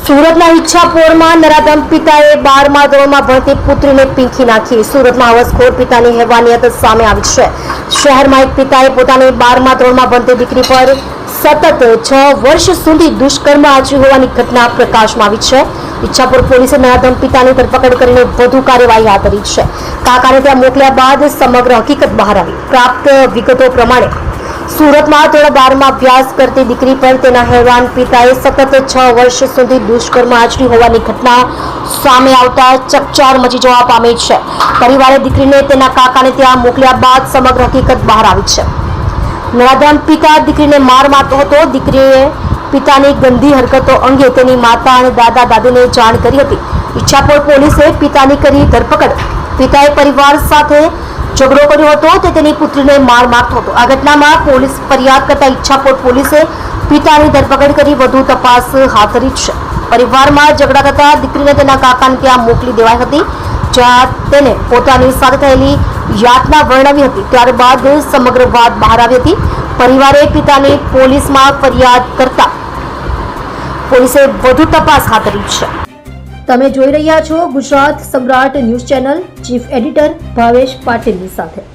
સુરતના ઈચ્છાપોરમાં નરાધમ પિતાએ 12મા ધોરણમાં ભણતી પુત્રીને પીંખી નાખી. સુરતમાં હવસખોર પિતાની હેવાનિયત સામે આવી છે. શહેરમાં એક પિતાએ પોતાની 12મા ધોરણમાં ભણતી દીકરી પર સતત 6 વર્ષ સુધી દુષ્કર્મ આચર્યું હોવાની ઘટના પ્રકાશમાં આવી છે. ઈચ્છાપુર પોલીસે નરાધમ પિતાની ધરપકડ કરીને વધુ કાર્યવાહી હાથ ધરી છે. કાકાને ત્યાં મોકલ્યા બાદ સમગ્ર હકીકત બહાર આવી. પ્રાપ્ત વિગતો પ્રમાણે સુરતમાં ધોરણ 12માં અભ્યાસ કરતી દીકરી પર તેના હેવાન પિતાએ સતત 6 વર્ષ સુધી દુષ્કર્મ આચર્યું હોવાની ઘટના સામે આવતા ચકચાર મચી જવા પામી છે. પરિવારે દીકરીને તેના કાકાને ત્યાં મોકલ્યા બાદ સમગ્ર હકીકત બહાર આવી છે. નરાધમ પિતા દીકરીને માર મારતો હતો. દીકરીએ પિતાની ગંદી હરકતો અંગે તેની માતા અને દાદા દાદીને જાણ કરી હતી. ઈચ્છાપોર પોલીસે પિતાની કરી ધરપકડ. પિતાએ પરિવાર સાથે ઝઘડો કર્યો હતો તે તેની પુત્રીને માર મારતો હતો. આ ઘટનામાં પોલીસ ફરિયાદ કરતા ઈચ્છાપોર પોલીસે પિતાની ધરપકડ કરી વધુ તપાસ હાથ ધરી છે. પરિવારમાં ઝઘડા થતા દીકરીને તેના કાકાને ત્યાં મોકલી દેવાઈ હતી, જ્યાં તેને પોતાની સાથે થયેલી યાતના વર્ણવી હતી. ત્યારબાદ સમગ્ર વાત બહાર આવી હતી. પરિવારે પિતાની પોલીસમાં ફરિયાદ કરતા પોલીસે વધુ તપાસ હાથ ધરી છે. તમે જોઈ રહ્યા છો ગુજરાત સમ્રાટ news channel. Chief editor Bhavesh પાટીલની સાથે.